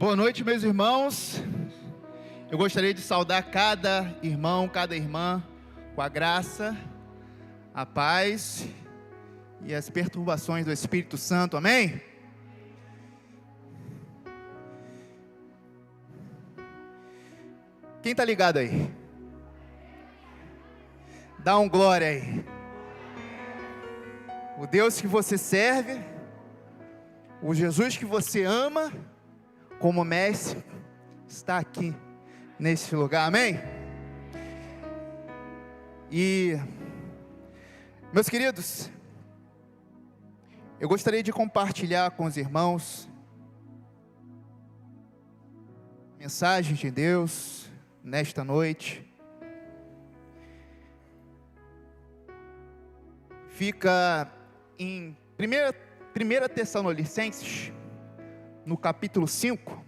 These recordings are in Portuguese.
Boa noite, meus irmãos. Eu gostaria de saudar cada irmão, cada irmã, com a graça, a paz e as perturbações do Espírito Santo, amém? Quem está ligado aí? Dá um glória aí. O Deus que você serve, o Jesus que você ama, como mestre, está aqui nesse lugar, amém? E, meus queridos, eu gostaria de compartilhar com os irmãos mensagem de Deus nesta noite. Fica em 1 Tessalonicenses, no capítulo 5,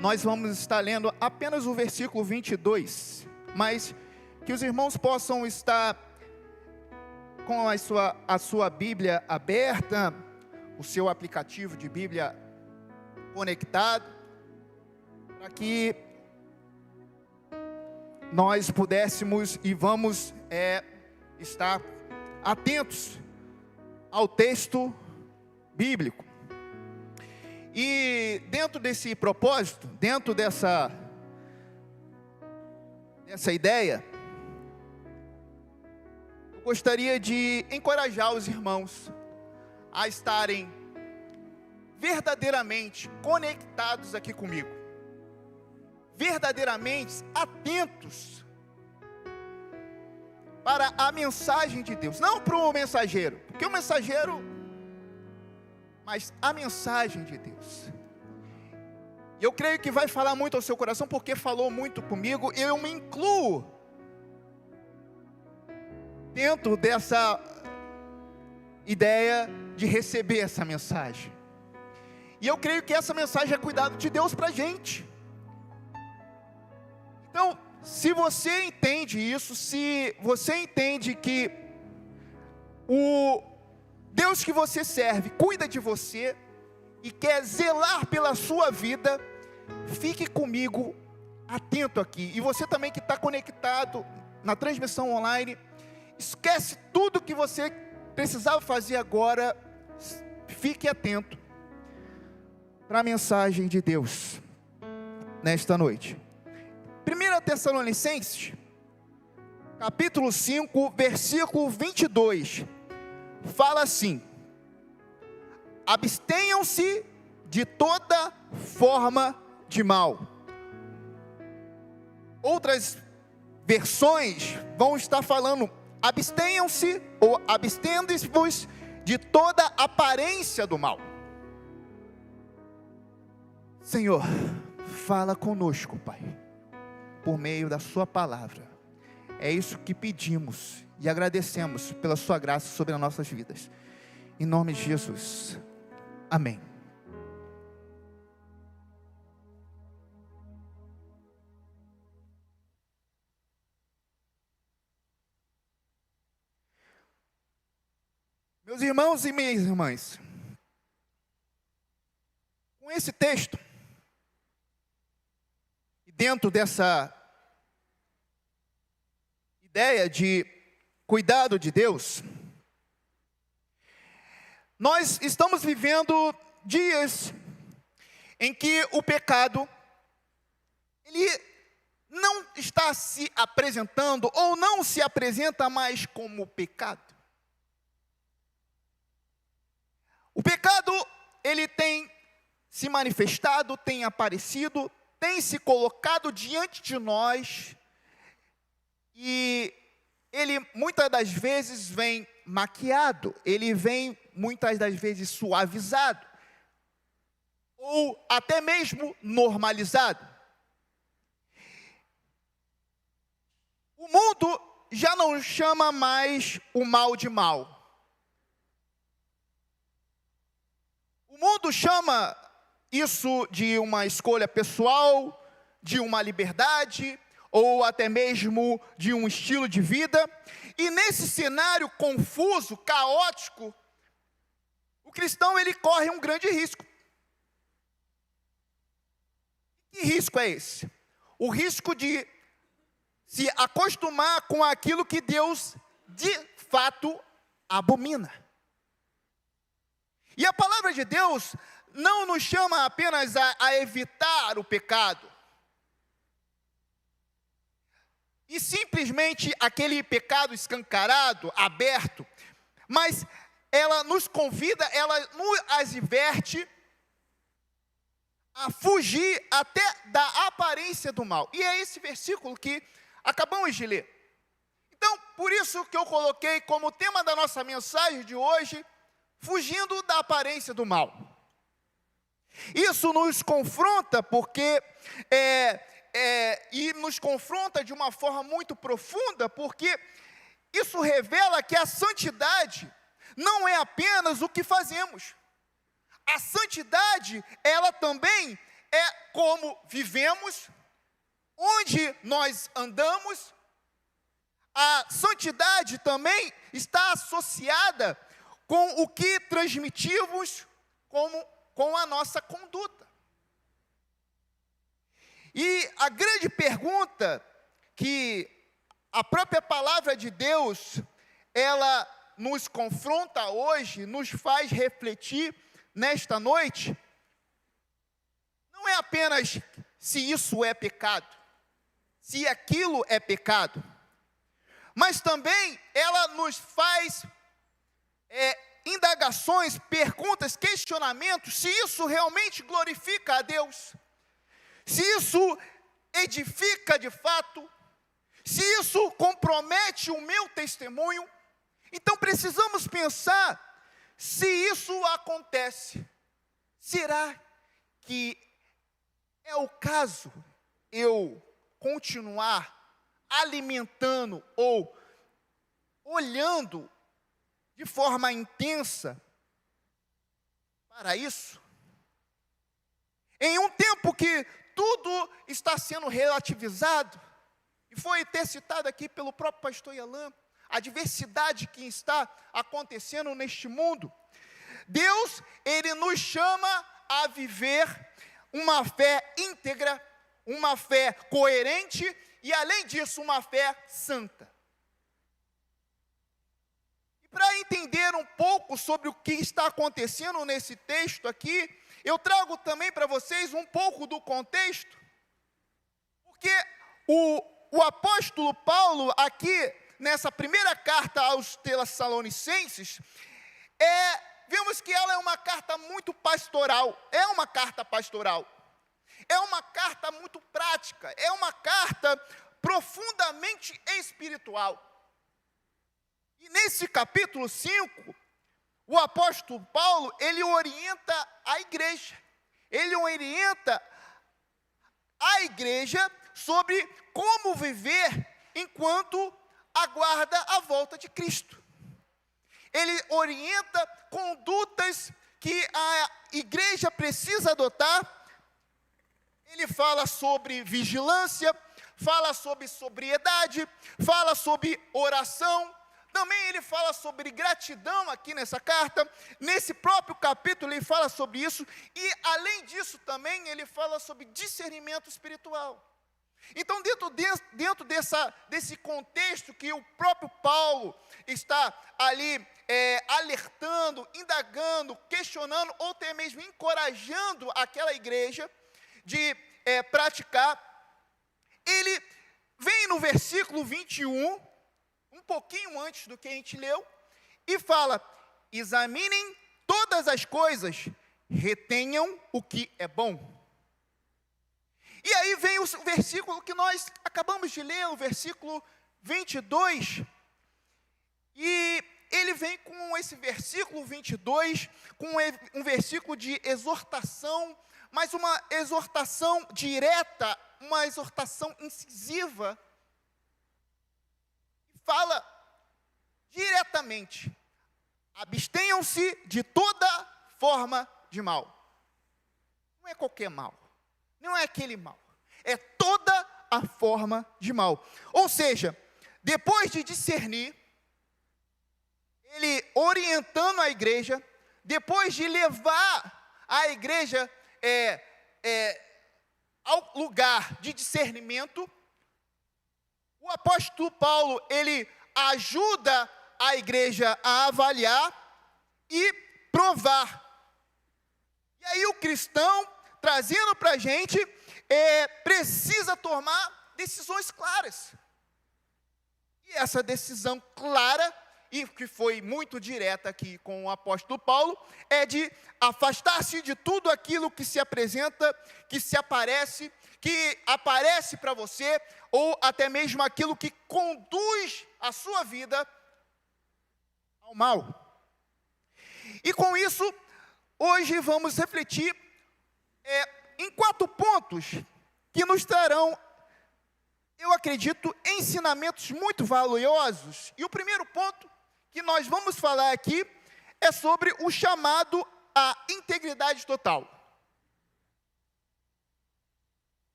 nós vamos estar lendo apenas o versículo 22, mas que os irmãos possam estar com a sua Bíblia aberta, o seu aplicativo de Bíblia conectado, para que nós pudéssemos e vamos estar atentos ao texto bíblico. E dentro desse propósito, dentro dessa ideia, eu gostaria de encorajar os irmãos a estarem verdadeiramente conectados aqui comigo, verdadeiramente atentos para a mensagem de Deus, não para o mensageiro, porque o mensageiro, mas a mensagem de Deus. E eu creio que vai falar muito ao seu coração, porque falou muito comigo. Eu me incluo dentro dessa ideia de receber essa mensagem. E eu creio que essa mensagem é cuidado de Deus para a gente. Então, se você entende isso, se você entende que o Deus que você serve cuida de você e quer zelar pela sua vida, fique comigo atento aqui. E você também que está conectado na transmissão online, esquece tudo que você precisava fazer agora, fique atento para a mensagem de Deus nesta noite. 1 Tessalonicenses, capítulo 5, versículo 22, fala assim: abstenham-se de toda forma de mal. Outras versões vão estar falando: abstenham-se ou abstende-vos de toda aparência do mal. Senhor, fala conosco, Pai, por meio da sua palavra. É isso que pedimos e agradecemos pela sua graça sobre as nossas vidas. Em nome de Jesus. Amém. Meus irmãos e minhas irmãs, com esse texto, e dentro dessa ideia de cuidado de Deus, nós estamos vivendo dias em que o pecado, ele não está se apresentando, ou não se apresenta mais como pecado. O pecado, ele tem se manifestado, tem aparecido, tem se colocado diante de nós, e ele muitas das vezes vem maquiado, ele vem muitas das vezes suavizado, ou até mesmo normalizado. O mundo já não chama mais o mal de mal. O mundo chama isso de uma escolha pessoal, de uma liberdade, ou até mesmo de um estilo de vida. E nesse cenário confuso, caótico, o cristão ele corre um grande risco. risco é esse? O risco de se acostumar com aquilo que Deus de fato abomina. E a palavra de Deus não nos chama apenas a evitar o pecado, e simplesmente aquele pecado escancarado, aberto, mas ela nos convida, ela nos adverte a fugir até da aparência do mal. E é esse versículo que acabamos de ler. Então, por isso que eu coloquei como tema da nossa mensagem de hoje, fugindo da aparência do mal. Isso nos confronta porque, e nos confronta de uma forma muito profunda, porque isso revela que a santidade não é apenas o que fazemos. A santidade, ela também é como vivemos, onde nós andamos. A santidade também está associada com o que transmitimos com a nossa conduta. E a grande pergunta que a própria palavra de Deus, ela nos confronta hoje, nos faz refletir nesta noite, não é apenas se isso é pecado, se aquilo é pecado, mas também ela nos faz indagações, perguntas, questionamentos, se isso realmente glorifica a Deus, se isso edifica de fato, se isso compromete o meu testemunho. Então precisamos pensar, se isso acontece, será que é o caso eu continuar alimentando ou olhando de forma intensa para isso? Em um tempo que tudo está sendo relativizado, e foi até citado aqui pelo próprio pastor Yalan, a diversidade que está acontecendo neste mundo, Deus, Ele nos chama a viver uma fé íntegra, uma fé coerente e, além disso, uma fé santa. E para entender um pouco sobre o que está acontecendo nesse texto aqui, eu trago também para vocês um pouco do contexto, porque o apóstolo Paulo, aqui nessa primeira carta aos Tessalonicenses, vemos que ela é uma carta muito pastoral, é uma carta pastoral, é uma carta muito prática, é uma carta profundamente espiritual. E nesse capítulo 5, o apóstolo Paulo, ele orienta a igreja, ele orienta a igreja sobre como viver enquanto aguarda a volta de Cristo. Ele orienta condutas que a igreja precisa adotar. Ele fala sobre vigilância, fala sobre sobriedade, fala sobre oração. Também ele fala sobre gratidão aqui nessa carta. Nesse próprio capítulo ele fala sobre isso. E além disso também ele fala sobre discernimento espiritual. Então dentro desse contexto que o próprio Paulo está ali alertando, indagando, questionando, ou até mesmo encorajando aquela igreja de praticar, ele vem no versículo 21, um pouquinho antes do que a gente leu, e fala: examinem todas as coisas, retenham o que é bom. E aí vem o versículo que nós acabamos de ler, o versículo 22, e ele vem com esse versículo 22, com um versículo de exortação, mas uma exortação direta, uma exortação incisiva, fala diretamente: abstenham-se de toda forma de mal. Não é qualquer mal, não é aquele mal, é toda a forma de mal. Ou seja, depois de discernir, ele orientando a igreja, depois de levar a igreja ao lugar de discernimento, o apóstolo Paulo, ele ajuda a igreja a avaliar e provar. E aí o cristão, trazendo para a gente, precisa tomar decisões claras. E essa decisão clara, e que foi muito direta aqui com o apóstolo Paulo, é de afastar-se de tudo aquilo que se apresenta, que se aparece, que aparece para você, ou até mesmo aquilo que conduz a sua vida ao mal. E com isso, hoje vamos refletir em 4 pontos que nos trarão, eu acredito, ensinamentos muito valiosos. E o primeiro ponto que nós vamos falar aqui é sobre o chamado à integridade total.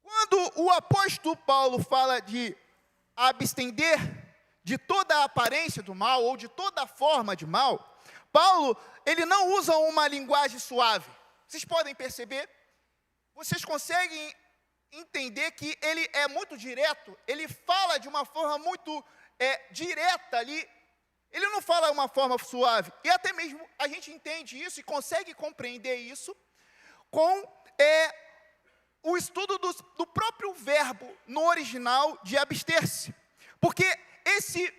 Quando o apóstolo Paulo fala de abstender de toda a aparência do mal, ou de toda forma de mal, Paulo, ele não usa uma linguagem suave. Vocês podem perceber? Vocês conseguem entender que ele é muito direto? Ele fala de uma forma muito direta ali. Ele não fala de uma forma suave. E até mesmo a gente entende isso e consegue compreender isso com o estudo do próprio verbo no original de abster-se. Porque esse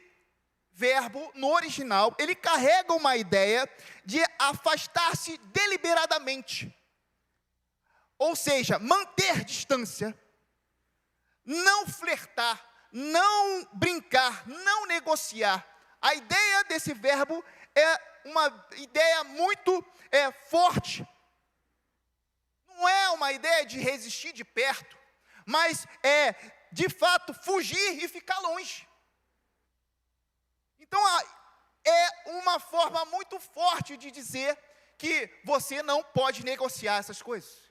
verbo, no original, ele carrega uma ideia de afastar-se deliberadamente. Ou seja, manter distância, não flertar, não brincar, não negociar. A ideia desse verbo é uma ideia muito forte. Não é uma ideia de resistir de perto, mas de fato, fugir e ficar longe. Então, é uma forma muito forte de dizer que você não pode negociar essas coisas.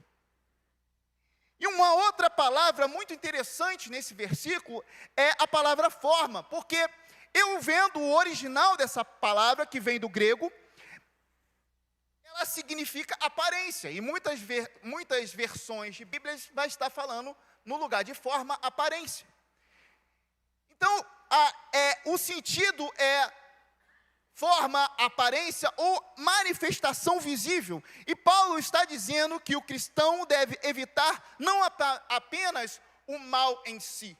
E uma outra palavra muito interessante nesse versículo é a palavra forma, porque eu vendo o original dessa palavra, que vem do grego, ela significa aparência, e muitas versões de Bíblia vai estar falando no lugar de forma, aparência. Então, o sentido é forma, aparência ou manifestação visível. E Paulo está dizendo que o cristão deve evitar não apenas o mal em si.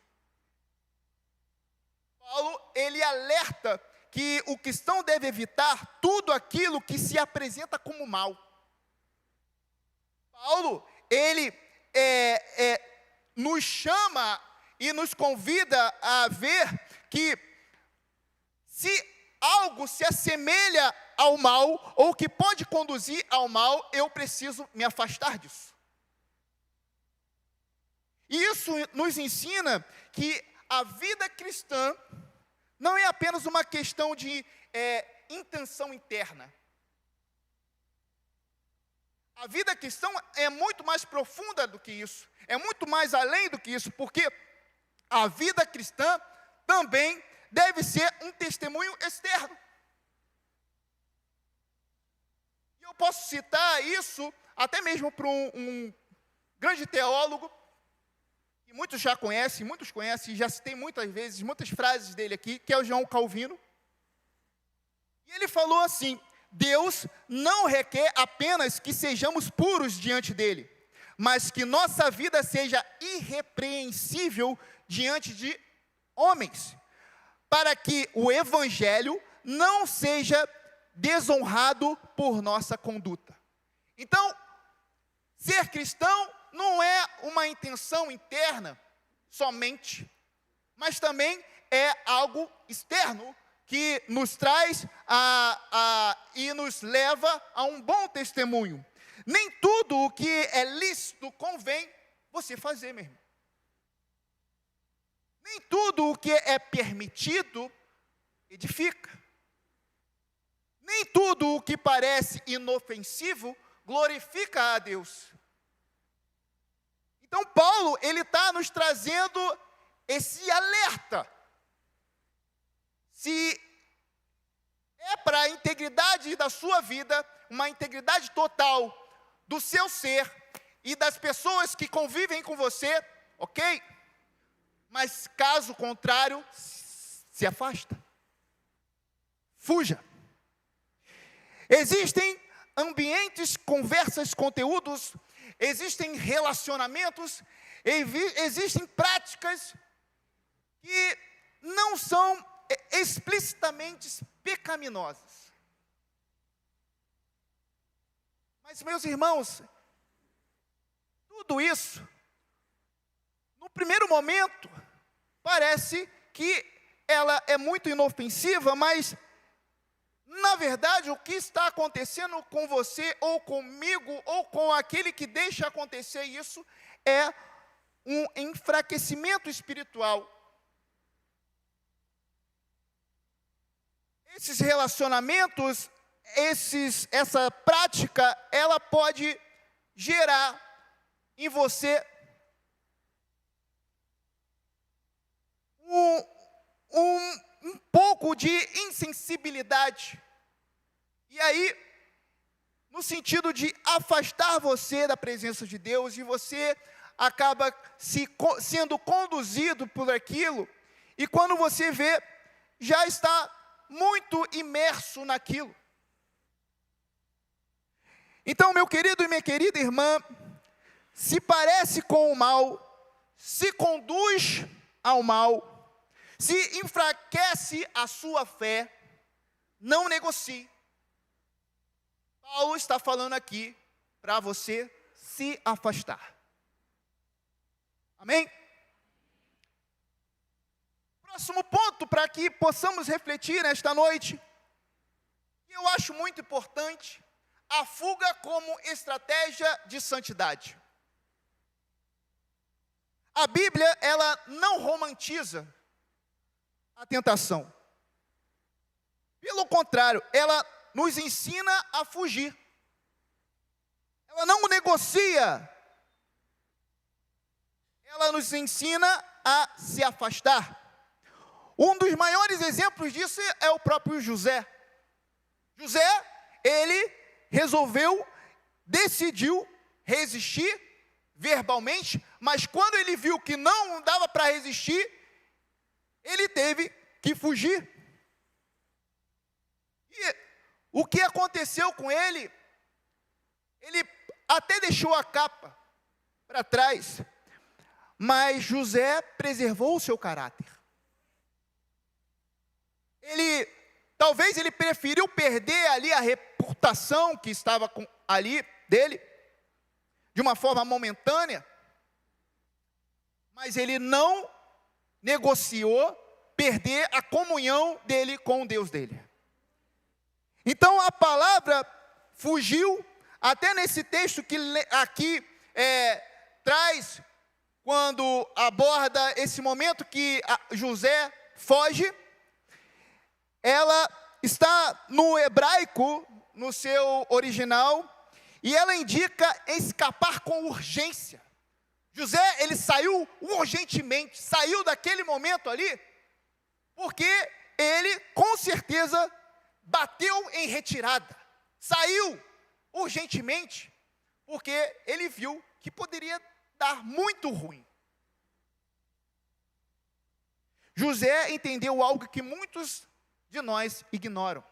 Paulo, ele alerta que o cristão deve evitar tudo aquilo que se apresenta como mal. Paulo, ele nos chama e nos convida a ver que se algo se assemelha ao mal, ou que pode conduzir ao mal, eu preciso me afastar disso. E isso nos ensina que a vida cristã não é apenas uma questão de intenção interna. A vida cristã é muito mais profunda do que isso, é muito mais além do que isso, porque a vida cristã também deve ser um testemunho externo. E eu posso citar isso até mesmo para um grande teólogo, que muitos já conhecem, já citei muitas vezes, muitas frases dele aqui, que é o João Calvino. E ele falou assim: Deus não requer apenas que sejamos puros diante dele, mas que nossa vida seja irrepreensível diante de homens, para que o evangelho não seja desonrado por nossa conduta. Então, ser cristão não é uma intenção interna somente, mas também é algo externo que nos traz e nos leva a um bom testemunho. Nem tudo o que é lícito convém você fazer, meu irmão. Nem tudo o que é permitido edifica. Nem tudo o que parece inofensivo glorifica a Deus. Então Paulo, ele está nos trazendo esse alerta. Se é para a integridade da sua vida, uma integridade total do seu ser, e das pessoas que convivem com você, ok? Mas caso contrário, se afasta. Fuja. Existem ambientes, conversas, conteúdos, existem relacionamentos, existem práticas que não são explicitamente pecaminosas. Mas, meus irmãos, tudo isso, no primeiro momento, parece que ela é muito inofensiva, mas, na verdade, o que está acontecendo com você, ou comigo, ou com aquele que deixa acontecer isso, é um enfraquecimento espiritual. Esses relacionamentos, essa prática, ela pode gerar em você um pouco de insensibilidade. E aí, no sentido de afastar você da presença de Deus, e você acaba sendo conduzido por aquilo, e quando você vê, já está muito imerso naquilo. Então, meu querido e minha querida irmã, se parece com o mal, se conduz ao mal, se enfraquece a sua fé, não negocie. Paulo está falando aqui para você se afastar. Amém? Próximo ponto para que possamos refletir nesta noite, que eu acho muito importante, a fuga como estratégia de santidade. A Bíblia, ela não romantiza a tentação. Pelo contrário, ela nos ensina a fugir. Ela não negocia. Ela nos ensina a se afastar. Um dos maiores exemplos disso é o próprio José. José, ele decidiu resistir verbalmente, mas quando ele viu que não dava para resistir, ele teve que fugir. E o que aconteceu com ele? Ele até deixou a capa para trás, mas José preservou o seu caráter. Talvez ele preferiu perder ali a reputação que estava ali dele, de uma forma momentânea, mas ele não negociou perder a comunhão dele com o Deus dele. Então a palavra fugiu, até nesse texto que aqui traz, quando aborda esse momento que José foge, ela está no hebraico, no seu original, e ela indica escapar com urgência. José, ele saiu urgentemente, saiu daquele momento ali, porque ele, com certeza, bateu em retirada. Saiu urgentemente, porque ele viu que poderia dar muito ruim. José entendeu algo que muitos de nós ignoram.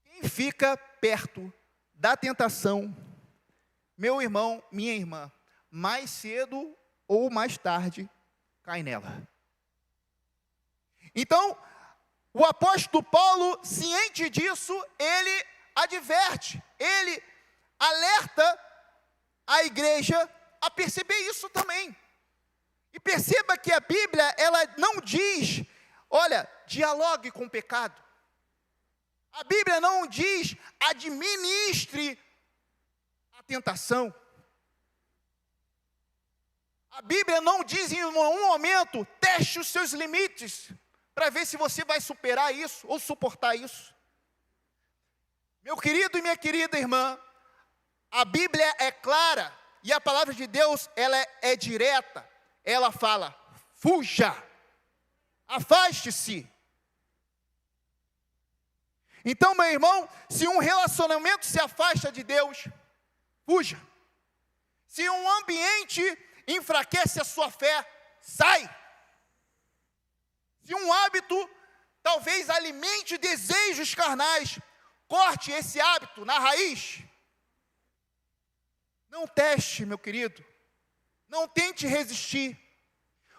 Quem fica perto da tentação, meu irmão, minha irmã, mais cedo ou mais tarde, cai nela. Então, o apóstolo Paulo, ciente disso, ele adverte, ele alerta a igreja a perceber isso também. E perceba que a Bíblia, ela não diz, olha, dialogue com o pecado. A Bíblia não diz, administre a tentação. A Bíblia não diz em um momento, teste os seus limites, para ver se você vai superar isso, ou suportar isso. Meu querido e minha querida irmã, a Bíblia é clara, e a palavra de Deus, ela é direta. Ela fala, fuja, afaste-se. Então, meu irmão, se um relacionamento se afasta de Deus, fuja. Se um ambiente enfraquece a sua fé, sai. Se um hábito talvez alimente desejos carnais, corte esse hábito na raiz. Não teste, meu querido. Não tente resistir.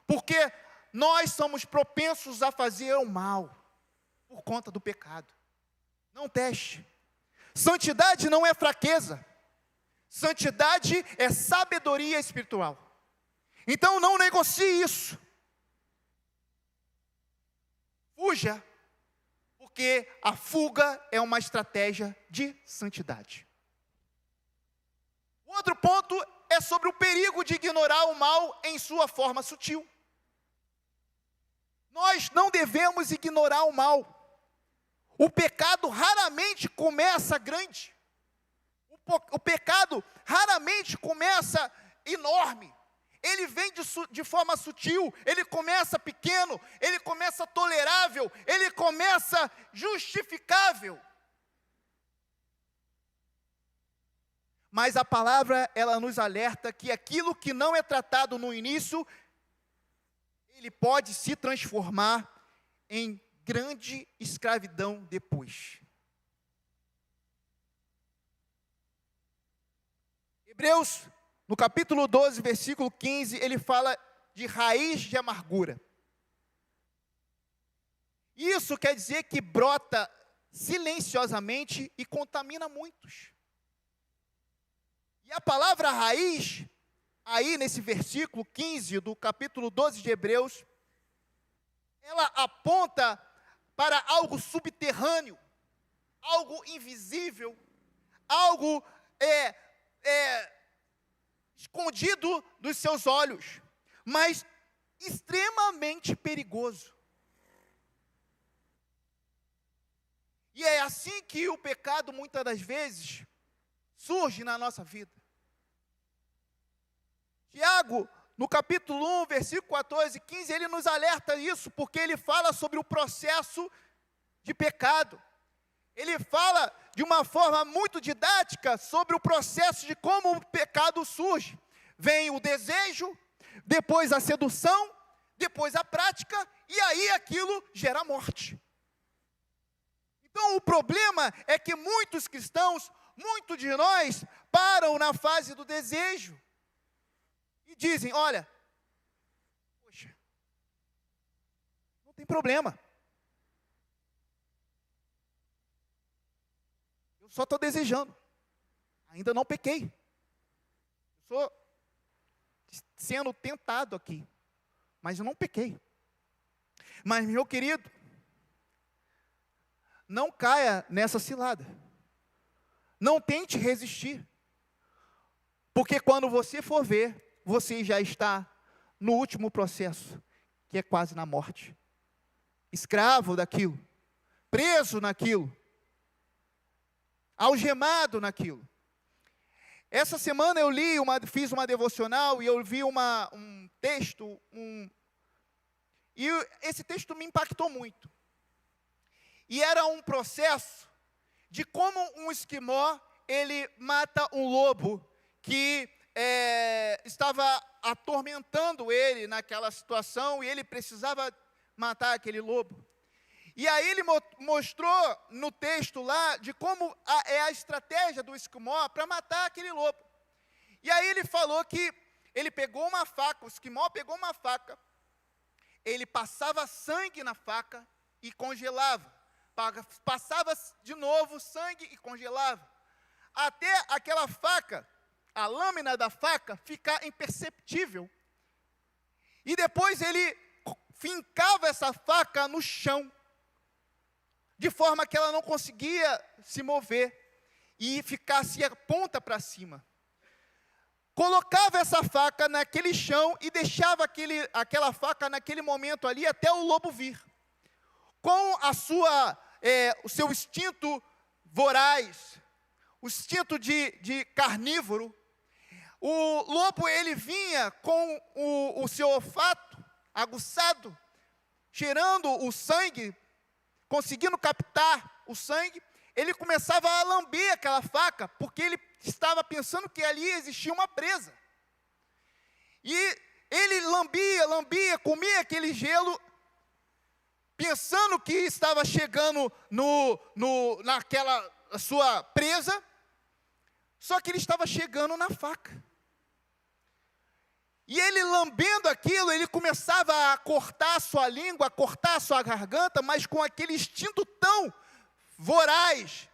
Porque nós somos propensos a fazer o mal por conta do pecado. Não teste. Santidade não é fraqueza. Santidade é sabedoria espiritual. Então não negocie isso. Fuja, porque a fuga é uma estratégia de santidade. O outro ponto é sobre o perigo de ignorar o mal em sua forma sutil. Nós não devemos ignorar o mal. O pecado raramente começa grande. O pecado raramente começa enorme. Ele vem de forma sutil, ele começa pequeno, ele começa tolerável, ele começa justificável. Mas a palavra, ela nos alerta que aquilo que não é tratado no início, ele pode se transformar em grande escravidão depois. Hebreus, no capítulo 12, versículo 15, ele fala de raiz de amargura. Isso quer dizer que brota silenciosamente e contamina muitos. E a palavra raiz, aí nesse versículo 15 do capítulo 12 de Hebreus, ela aponta para algo subterrâneo, algo invisível, algo escondido dos seus olhos, mas extremamente perigoso. E é assim que o pecado, muitas das vezes, surge na nossa vida. Tiago, no capítulo 1, versículo 14 e 15, ele nos alerta isso, porque ele fala sobre o processo de pecado. Ele fala de uma forma muito didática sobre o processo de como o pecado surge. Vem o desejo, depois a sedução, depois a prática, e aí aquilo gera morte. Então o problema é que muitos cristãos, muitos de nós, param na fase do desejo. E dizem, olha, poxa, não tem problema. Eu só estou desejando. Ainda não pequei. Eu estou sendo tentado aqui. Mas eu não pequei. Mas, meu querido, não caia nessa cilada. Não tente resistir. Porque quando você for ver, você já está no último processo, que é quase na morte. Escravo daquilo, preso naquilo, algemado naquilo. Essa semana eu fiz uma devocional e eu vi um texto, e esse texto me impactou muito. E era um processo de como um esquimó, ele mata um lobo que estava atormentando ele naquela situação, e ele precisava matar aquele lobo. E aí ele mostrou no texto lá, de como é a estratégia do esquimó para matar aquele lobo. E aí ele falou que ele pegou uma faca, o esquimó pegou uma faca, ele passava sangue na faca e congelava. Passava de novo sangue e congelava. Até aquela faca, a lâmina da faca, ficar imperceptível. E depois ele fincava essa faca no chão, de forma que ela não conseguia se mover e ficasse a ponta para cima. Colocava essa faca naquele chão e deixava aquela faca naquele momento ali até o lobo vir. Com o seu instinto voraz, o instinto de carnívoro, o lobo ele vinha com o seu olfato aguçado, cheirando o sangue, conseguindo captar o sangue, ele começava a lamber aquela faca, porque ele estava pensando que ali existia uma presa. E ele lambia, comia aquele gelo, pensando que estava chegando naquela sua presa, só que ele estava chegando na faca. E ele lambendo aquilo, ele começava a cortar a sua língua, a cortar a sua garganta, mas com aquele instinto tão voraz,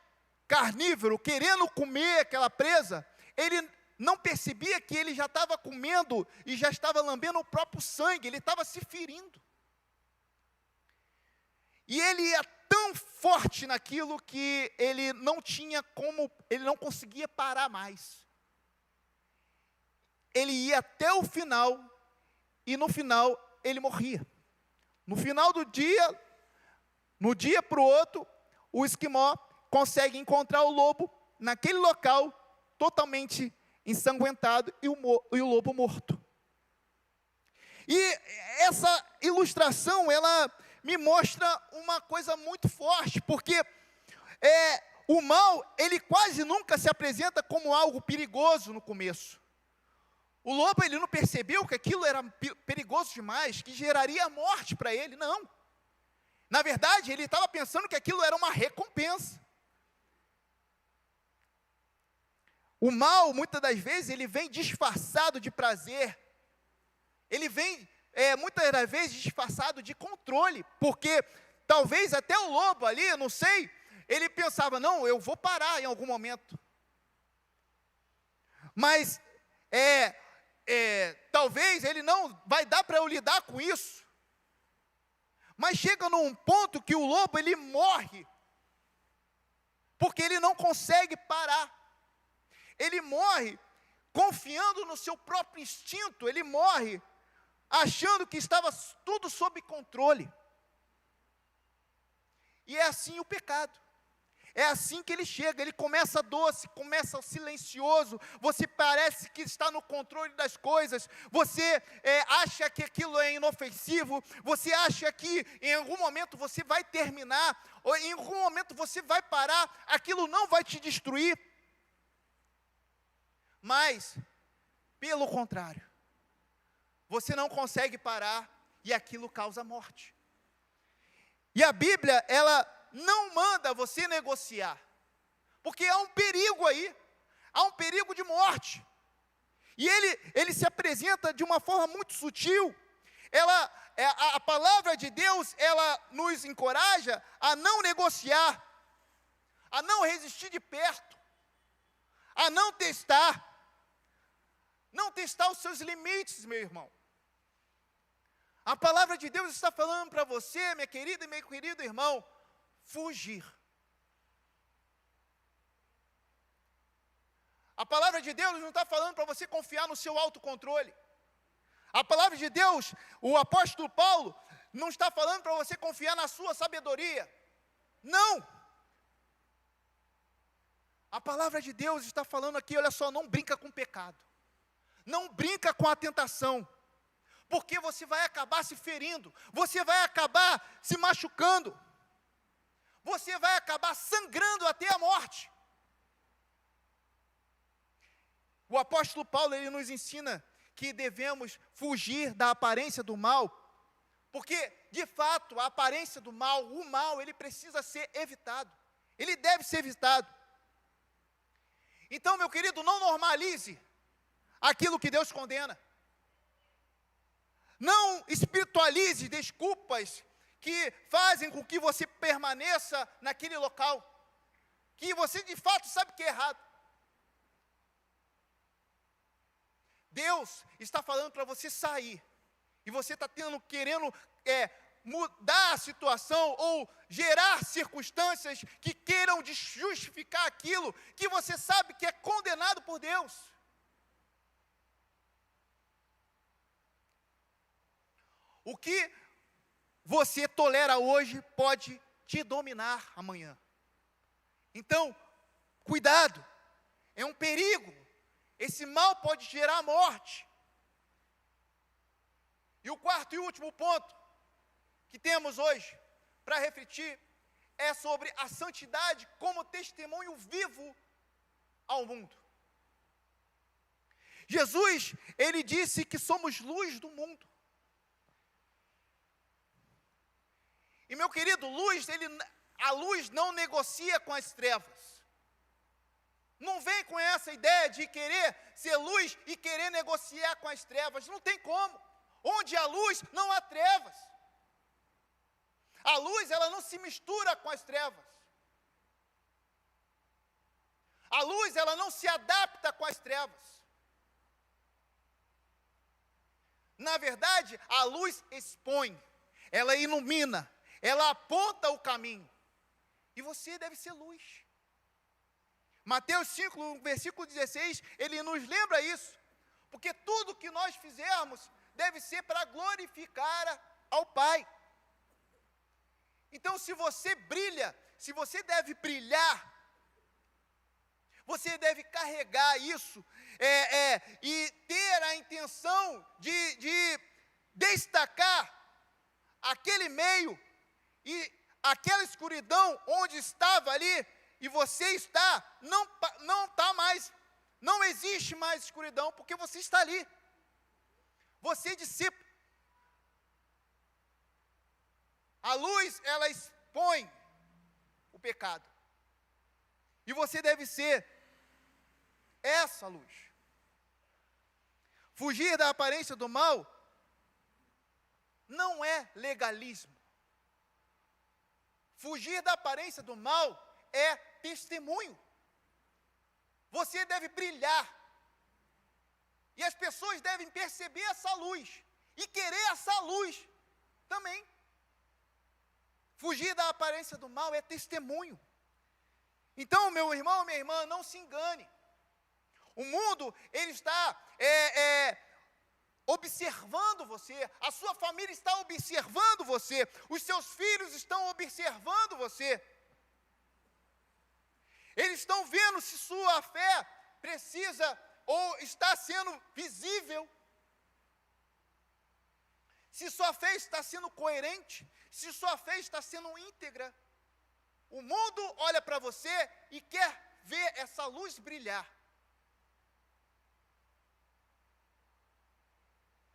carnívoro, querendo comer aquela presa, ele não percebia que ele já estava comendo e já estava lambendo o próprio sangue, ele estava se ferindo. E ele ia tão forte naquilo que ele não tinha como, ele não conseguia parar mais. Ele ia até o final, e no final ele morria. No final do dia, no dia para o outro, o esquimó consegue encontrar o lobo naquele local, totalmente ensanguentado, e o lobo morto. E essa ilustração, ela me mostra uma coisa muito forte, porque o mal, ele quase nunca se apresenta como algo perigoso no começo. O lobo, ele não percebeu que aquilo era perigoso demais, que geraria morte para ele, não. Na verdade, ele estava pensando que aquilo era uma recompensa. O mal, muitas das vezes, ele vem disfarçado de prazer. Ele vem, muitas das vezes, disfarçado de controle. Porque, talvez até o lobo ali, eu não sei, ele pensava, não, eu vou parar em algum momento. Mas, talvez ele não vai dar para eu lidar com isso. Mas chega num ponto que o lobo, ele morre, porque ele não consegue parar. Ele morre confiando no seu próprio instinto, ele morre achando que estava tudo sob controle. E é assim o pecado. É assim que ele chega, ele começa doce, começa silencioso, você parece que está no controle das coisas, você acha que aquilo é inofensivo, você acha que em algum momento você vai terminar, ou em algum momento você vai parar, aquilo não vai te destruir. Mas, pelo contrário, você não consegue parar e aquilo causa morte. E a Bíblia, ela não manda você negociar, porque há um perigo aí, há um perigo de morte, e ele se apresenta de uma forma muito sutil. A palavra de Deus, ela nos encoraja a não negociar, a não resistir de perto, a não testar os seus limites, meu irmão. A palavra de Deus está falando para você, minha querida e meu querido irmão, fugir. A palavra de Deus não está falando para você confiar no seu autocontrole. A palavra de Deus, o apóstolo Paulo, não está falando para você confiar na sua sabedoria. Não! A palavra de Deus está falando aqui, olha só, não brinca com o pecado. Não brinca com a tentação. Porque você vai acabar se ferindo. Você vai acabar se machucando. Você vai acabar sangrando até a morte. O apóstolo Paulo, ele nos ensina que devemos fugir da aparência do mal, porque, de fato, a aparência do mal, o mal, ele precisa ser evitado. Ele deve ser evitado. Então, meu querido, não normalize aquilo que Deus condena. Não espiritualize desculpas que fazem com que você permaneça naquele local, que você de fato sabe que é errado. Deus está falando para você sair, e você está querendo mudar a situação, ou gerar circunstâncias que queiram justificar aquilo que você sabe que é condenado por Deus. O que você tolera hoje pode te dominar amanhã. Então, cuidado, é um perigo. Esse mal pode gerar morte. E o quarto e último ponto que temos hoje para refletir é sobre a santidade como testemunho vivo ao mundo. Jesus, ele disse que somos luz do mundo. E meu querido, a luz não negocia com as trevas. Não vem com essa ideia de querer ser luz e querer negociar com as trevas. Não tem como. Onde há luz, não há trevas. A luz, ela não se mistura com as trevas. A luz, ela não se adapta com as trevas. Na verdade, a luz expõe, ela ilumina, ela aponta o caminho. E você deve ser luz. Mateus 5, versículo 16, ele nos lembra isso. Porque tudo que nós fizermos deve ser para glorificar ao Pai. Então, se você brilha, se você deve brilhar, você deve carregar isso e ter a intenção de destacar aquele meio e aquela escuridão onde estava ali, e você está, não está mais, não existe mais escuridão, porque você está ali. Você é discípulo. A luz, ela expõe o pecado. E você deve ser essa luz. Fugir da aparência do mal não é legalismo. Fugir da aparência do mal é testemunho. Você deve brilhar. E as pessoas devem perceber essa luz e querer essa luz também. Fugir da aparência do mal é testemunho. Então, meu irmão, minha irmã, não se engane. O mundo, ele está observando você, a sua família está observando você, os seus filhos estão observando você. Eles estão vendo se sua fé precisa ou está sendo visível, se sua fé está sendo coerente, se sua fé está sendo íntegra. O mundo olha para você e quer ver essa luz brilhar.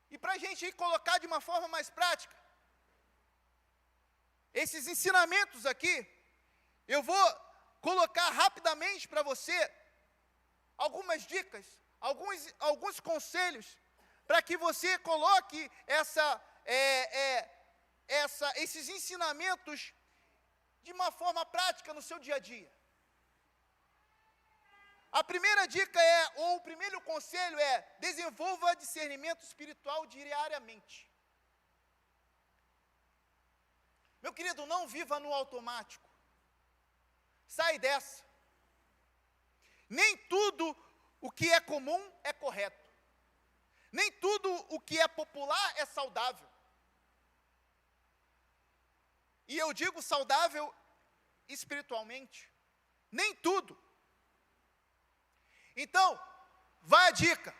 E para a gente colocar de uma forma mais prática, esses ensinamentos aqui, eu vou colocar rapidamente para você algumas dicas, alguns conselhos, para que você coloque esses ensinamentos de uma forma prática no seu dia a dia. A primeira dica ou o primeiro conselho desenvolva discernimento espiritual diariamente. Meu querido, não viva no automático. Sai dessa. Nem tudo o que é comum é correto. Nem tudo o que é popular é saudável. E eu digo saudável espiritualmente. Nem tudo. Então, vai a dica.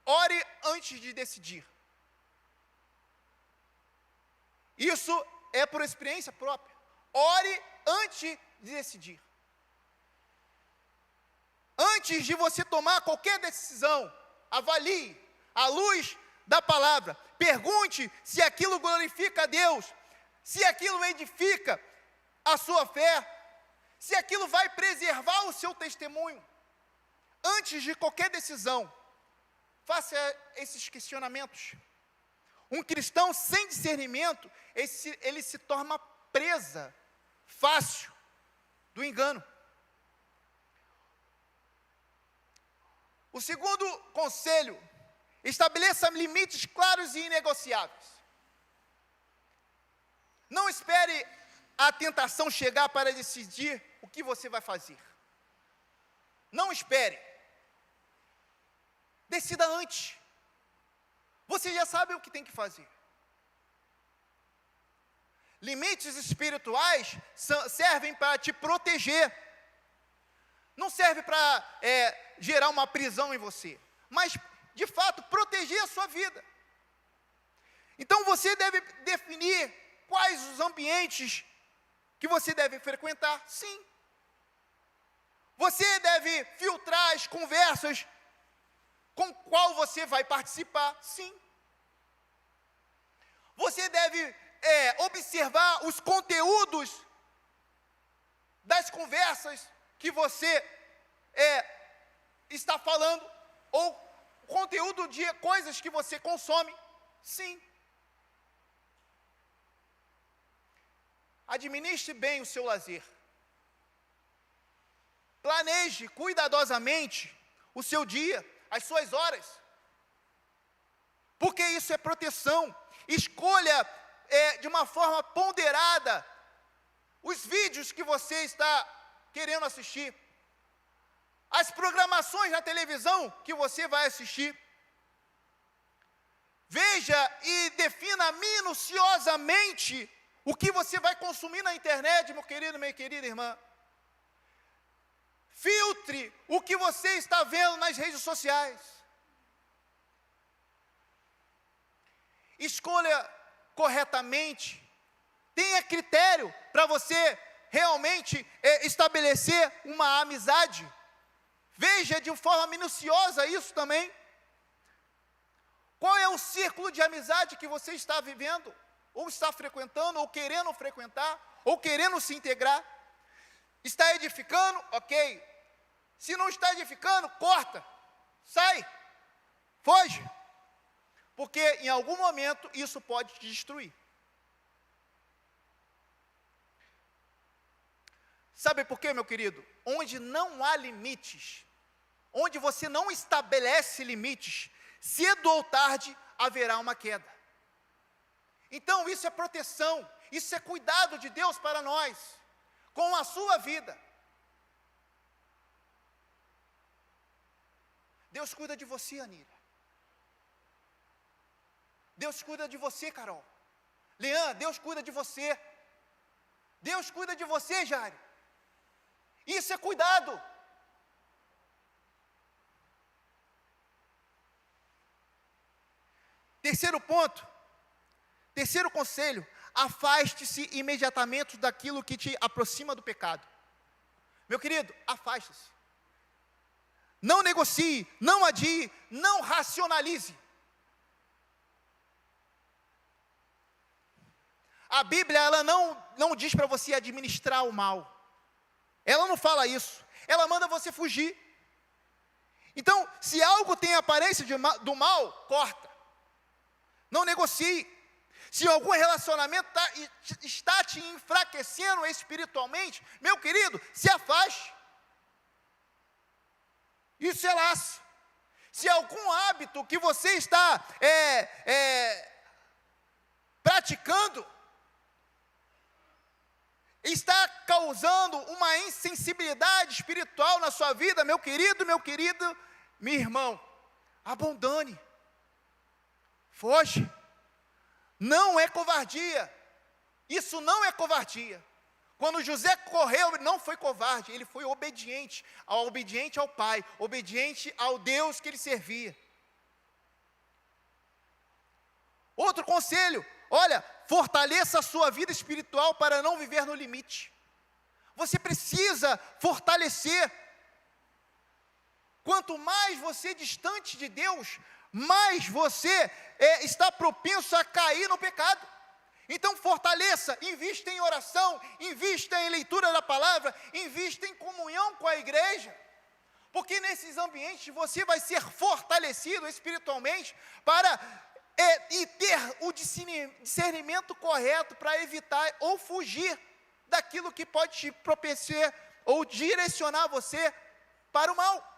Ore antes de decidir. Isso é por experiência própria. Ore antes de decidir. Antes de você tomar qualquer decisão, avalie à luz da palavra. Pergunte se aquilo glorifica a Deus, se aquilo edifica a sua fé, se aquilo vai preservar o seu testemunho. Antes de qualquer decisão, faça esses questionamentos. Um cristão sem discernimento, ele se torna presa fácil do engano. O segundo conselho, estabeleça limites claros e inegociáveis. Não espere a tentação chegar para decidir o que você vai fazer. Não espere. Decida antes. Você já sabe o que tem que fazer. Limites espirituais servem para te proteger. Não serve para gerar uma prisão em você, mas, de fato, proteger a sua vida. Então, você deve definir quais os ambientes que você deve frequentar? Sim. Você deve filtrar as conversas com qual você vai participar? Sim. Você deve observar os conteúdos das conversas que você está falando, ou conteúdo de coisas que você consome? Sim. Administre bem o seu lazer. Planeje cuidadosamente o seu dia, as suas horas, porque isso é proteção. Escolha de uma forma ponderada os vídeos que você está querendo assistir, as programações na televisão que você vai assistir. Veja e defina minuciosamente o que você vai consumir na internet, meu querido, minha querida irmã. Filtre o que você está vendo nas redes sociais. Escolha corretamente. Tenha critério para você realmente estabelecer uma amizade. Veja de forma minuciosa isso também. Qual é o círculo de amizade que você está vivendo, ou está frequentando, ou querendo frequentar, ou querendo se integrar? Está edificando? Ok. Se não está edificando, corta, sai, foge. Porque em algum momento isso pode te destruir. Sabe por quê, meu querido? Onde não há limites, onde você não estabelece limites, cedo ou tarde haverá uma queda. Então isso é proteção, isso é cuidado de Deus para nós, com a sua vida. Deus cuida de você, Anira. Deus cuida de você, Carol. Leandro, Deus cuida de você. Deus cuida de você, Jário. Isso é cuidado. Terceiro ponto, terceiro conselho: afaste-se imediatamente daquilo que te aproxima do pecado. Meu querido, afaste-se. Não negocie, não adie, não racionalize. A Bíblia, ela não diz para você administrar o mal. Ela não fala isso. Ela manda você fugir. Então, se algo tem aparência do mal, corta. Não negocie. Se algum relacionamento está te enfraquecendo espiritualmente, meu querido, se afaste. Isso é laço. Se algum hábito que você está praticando está causando uma insensibilidade espiritual na sua vida, meu querido, meu irmão, abandone, foge. Não é covardia, isso não é covardia. Quando José correu, ele não foi covarde, ele foi obediente ao pai, obediente ao Deus que ele servia. Outro conselho: olha, fortaleça a sua vida espiritual para não viver no limite. Você precisa fortalecer. Quanto mais você é distante de Deus, mais você está propenso a cair no pecado. Então fortaleça, invista em oração, invista em leitura da palavra, invista em comunhão com a igreja, porque nesses ambientes você vai ser fortalecido espiritualmente para e ter o discernimento correto para evitar ou fugir daquilo que pode te propiciar ou direcionar você para o mal.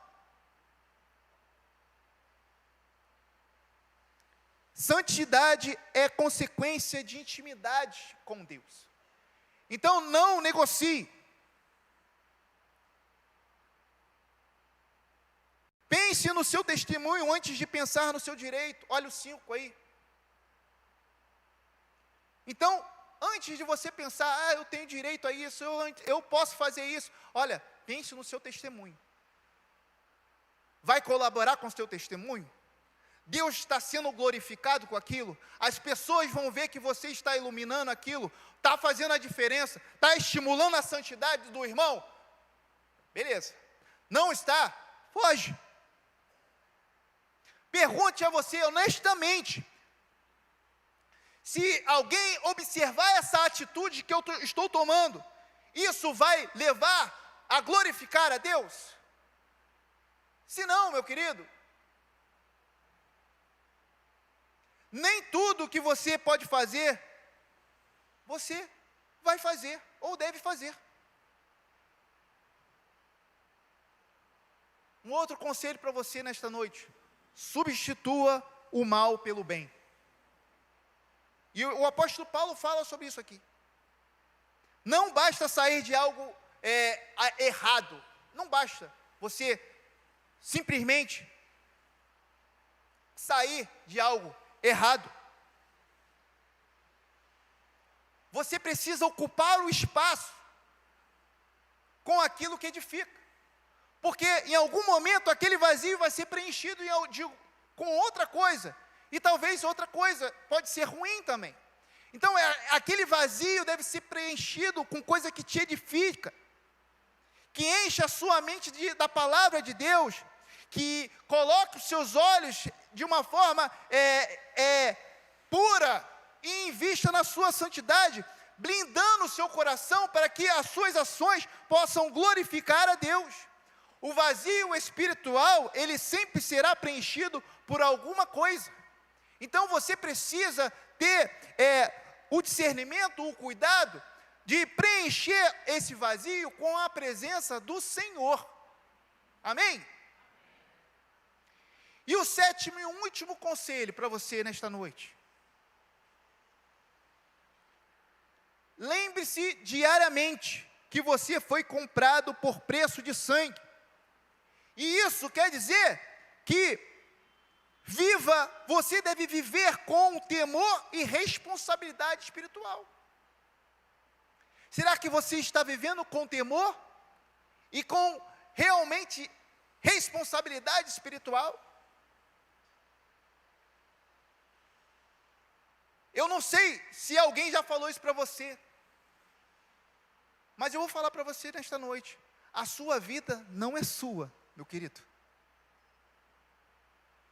Santidade é consequência de intimidade com Deus. Então não negocie. Pense no seu testemunho antes de pensar no seu direito. Olha o 5 aí. Então, antes de você pensar, eu tenho direito a isso, eu posso fazer isso. Olha, pense no seu testemunho. Vai colaborar com o seu testemunho? Deus está sendo glorificado com aquilo, as pessoas vão ver que você está iluminando aquilo, está fazendo a diferença, está estimulando a santidade do irmão, beleza. Não está? Foge. Pergunte a você honestamente, se alguém observar essa atitude que eu estou tomando, isso vai levar a glorificar a Deus? Se não, meu querido, nem tudo que você pode fazer, você vai fazer, ou deve fazer. Um outro conselho para você nesta noite: substitua o mal pelo bem. E o apóstolo Paulo fala sobre isso aqui. Não basta sair de algo errado, não basta você simplesmente sair de algo errado. Você precisa ocupar o espaço com aquilo que edifica, porque em algum momento aquele vazio vai ser preenchido com outra coisa, e talvez outra coisa pode ser ruim também. Então aquele vazio deve ser preenchido com coisa que te edifica, que enche a sua mente da palavra de Deus, que coloque os seus olhos de uma forma pura e invista na sua santidade, blindando o seu coração para que as suas ações possam glorificar a Deus. O vazio espiritual, ele sempre será preenchido por alguma coisa. Então você precisa ter o discernimento, o cuidado de preencher esse vazio com a presença do Senhor. Amém? E o sétimo e último conselho para você nesta noite: lembre-se diariamente que você foi comprado por preço de sangue. E isso quer dizer que você deve viver com temor e responsabilidade espiritual. Será que você está vivendo com temor e com realmente responsabilidade espiritual? Eu não sei se alguém já falou isso para você, mas eu vou falar para você nesta noite: a sua vida não é sua, meu querido.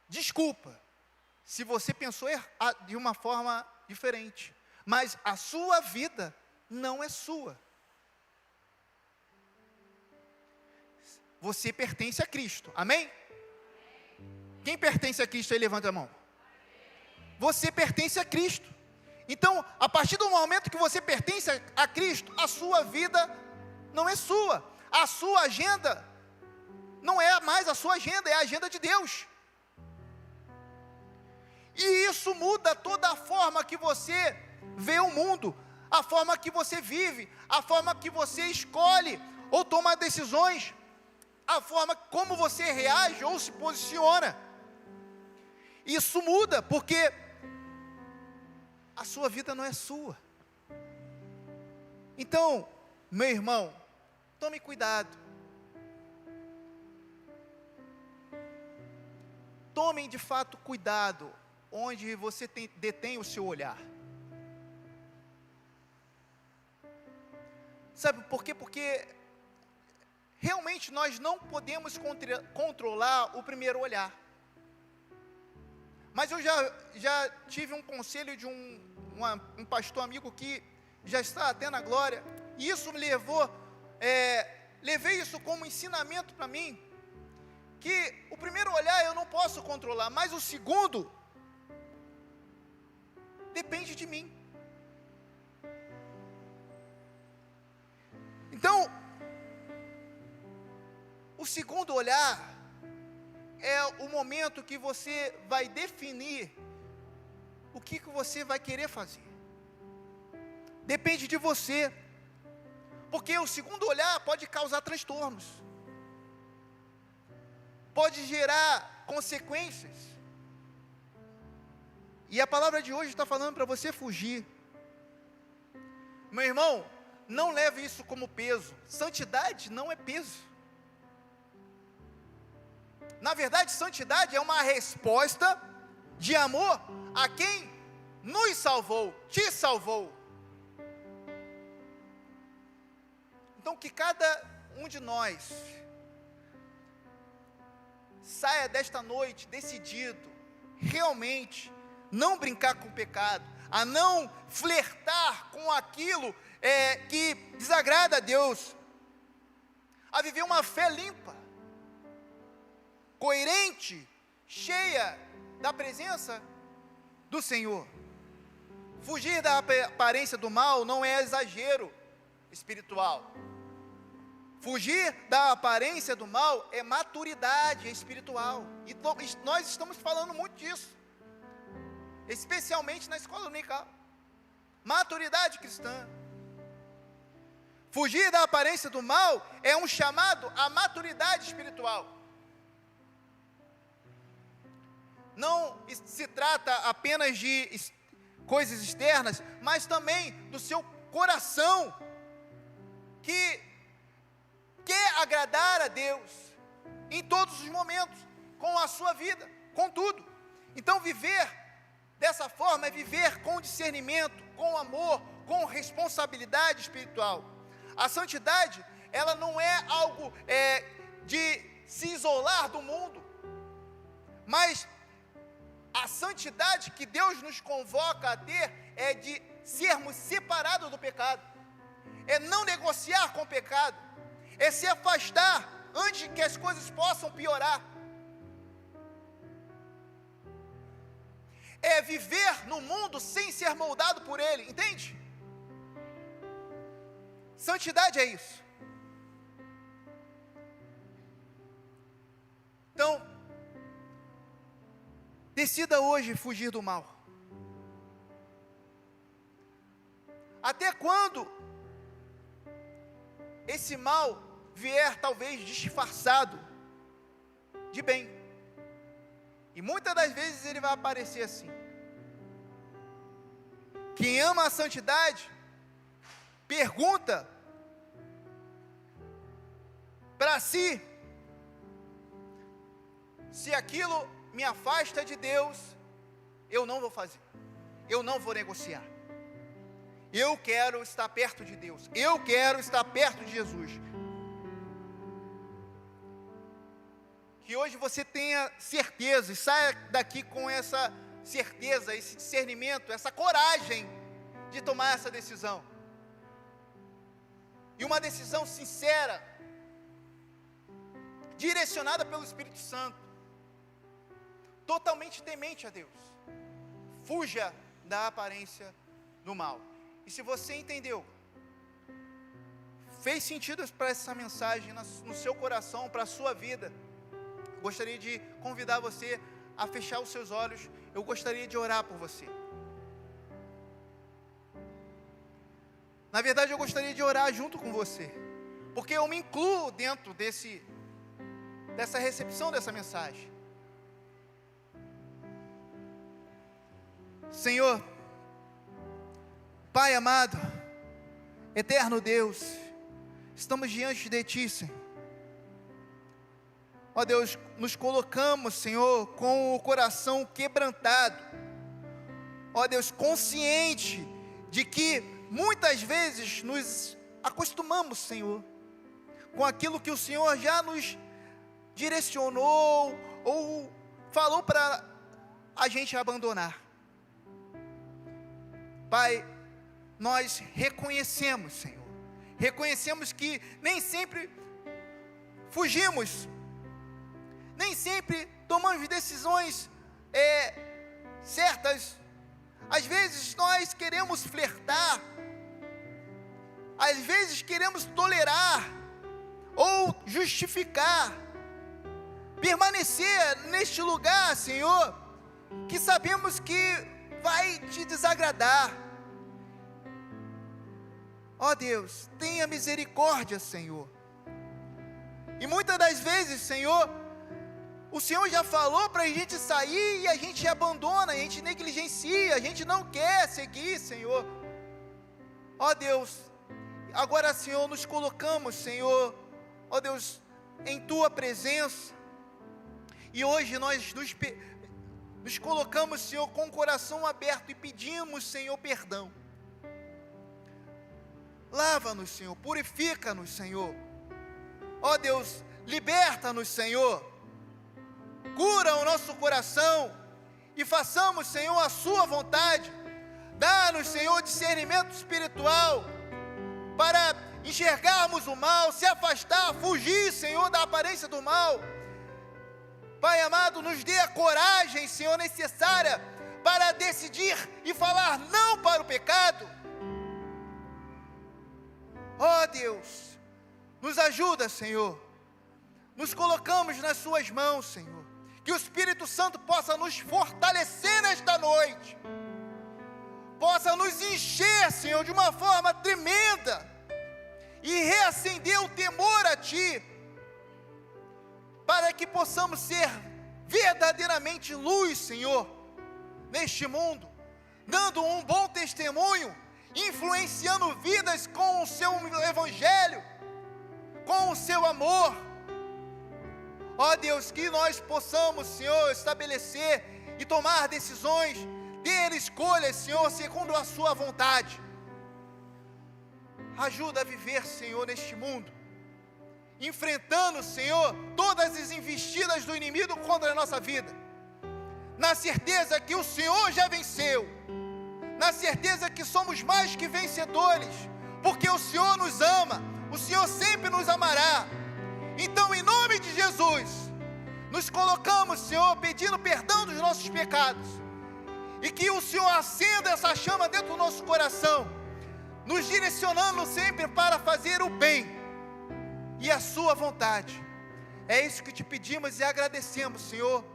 Desculpa se você pensou de uma forma diferente, mas a sua vida não é sua. Você pertence a Cristo, amém? Quem pertence a Cristo aí, levanta a mão. Você pertence a Cristo. Então, a partir do momento que você pertence a Cristo, a sua vida não é sua. A sua agenda não é mais a sua agenda, é a agenda de Deus. E isso muda toda a forma que você vê o mundo, a forma que você vive, a forma que você escolhe ou toma decisões, a forma como você reage ou se posiciona. Isso muda porque a sua vida não é sua. Então, meu irmão, tome cuidado. Tomem de fato cuidado onde você detém o seu olhar. Sabe por quê? Porque realmente nós não podemos controlar o primeiro olhar. Mas eu já tive um conselho de um pastor amigo que já está até na glória, e isso me levei isso como ensinamento para mim, que o primeiro olhar eu não posso controlar, mas o segundo depende de mim. Então, o segundo olhar é o momento que você vai definir o que você vai querer fazer. Depende de você, porque o segundo olhar pode causar transtornos, pode gerar consequências, e a palavra de hoje está falando para você fugir. Meu irmão, não leve isso como peso. Santidade não é peso. Na verdade, santidade é uma resposta de amor a quem nos salvou, te salvou. Então que cada um de nós saia desta noite decidido, realmente, não brincar com o pecado, a não flertar com aquilo que desagrada a Deus, a viver uma fé limpa, coerente, cheia da presença do Senhor. Fugir da aparência do mal não é exagero espiritual. Fugir da aparência do mal é maturidade espiritual. E nós estamos falando muito disso, especialmente na escola dominical. Maturidade cristã. Fugir da aparência do mal é um chamado à maturidade espiritual. Não se trata apenas de coisas externas, mas também do seu coração, que quer agradar a Deus em todos os momentos, com a sua vida, com tudo. Então viver dessa forma é viver com discernimento, com amor, com responsabilidade espiritual. A santidade, ela não é algo de se isolar do mundo, mas a santidade que Deus nos convoca a ter é de sermos separados do pecado, é não negociar com o pecado, é se afastar antes que as coisas possam piorar, é viver no mundo sem ser moldado por ele, entende? Santidade é isso. Então, decida hoje fugir do mal. Até quando esse mal vier talvez disfarçado de bem. E muitas das vezes ele vai aparecer assim. Quem ama a santidade, pergunta para si, se aquilo me afasta de Deus, eu não vou fazer, eu não vou negociar. Eu quero estar perto de Deus, eu quero estar perto de Jesus. Que hoje você tenha certeza e saia daqui com essa certeza, esse discernimento, essa coragem de tomar essa decisão. E uma decisão sincera, direcionada pelo Espírito Santo, totalmente temente a Deus. Fuja da aparência do mal. E se você entendeu, fez sentido para essa mensagem no seu coração, para a sua vida, gostaria de convidar você a fechar os seus olhos. Eu gostaria de orar por você. Na verdade, eu gostaria de orar junto com você, porque eu me incluo dentro dessa recepção dessa mensagem. Senhor, Pai amado, eterno Deus, estamos diante de Ti, Senhor. Ó Deus, nos colocamos, Senhor, com o coração quebrantado. Ó Deus, consciente de que muitas vezes nos acostumamos, Senhor, com aquilo que o Senhor já nos direcionou ou falou para a gente abandonar. Pai, nós reconhecemos, Senhor, reconhecemos que nem sempre fugimos, nem sempre tomamos decisões certas. Às vezes nós queremos flertar, às vezes queremos tolerar ou justificar, permanecer neste lugar, Senhor, que sabemos que vai te desagradar. Ó Deus, tenha misericórdia, Senhor. E muitas das vezes, Senhor, o Senhor já falou para a gente sair e a gente abandona, a gente negligencia, a gente não quer seguir, Senhor. Ó Deus, agora, Senhor, nos colocamos, Senhor, ó Deus, em Tua presença. E hoje nós nos colocamos, Senhor, com o coração aberto e pedimos, Senhor, perdão. Lava-nos, Senhor, purifica-nos, Senhor. Ó Deus, liberta-nos, Senhor. Cura o nosso coração e façamos, Senhor, a sua vontade. Dá-nos, Senhor, discernimento espiritual para enxergarmos o mal, se afastar, fugir, Senhor, da aparência do mal. Pai amado, nos dê a coragem, Senhor, necessária para decidir e falar não para o pecado. Ó Deus, nos ajuda, Senhor. Nos colocamos nas suas mãos, Senhor. Que o Espírito Santo possa nos fortalecer nesta noite. Possa nos encher, Senhor, de uma forma tremenda. E reacender o temor a Ti. Para que possamos ser verdadeiramente luz, Senhor, neste mundo. Dando um bom testemunho. Influenciando vidas com o Seu Evangelho. Com o Seu amor. Ó Deus, que nós possamos, Senhor, estabelecer e tomar decisões, ter escolhas, Senhor, segundo a Sua vontade. Ajuda a viver, Senhor, neste mundo, enfrentando, Senhor, todas as investidas do inimigo contra a nossa vida, na certeza que o Senhor já venceu, na certeza que somos mais que vencedores, porque o Senhor nos ama, o Senhor sempre nos amará. Então, em nome de Jesus, nos colocamos, Senhor, pedindo perdão dos nossos pecados, e que o Senhor acenda essa chama dentro do nosso coração, nos direcionando sempre para fazer o bem, e a Sua vontade. É isso que te pedimos e agradecemos, Senhor,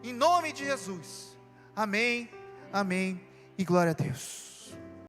em nome de Jesus. Amém, amém, e glória a Deus.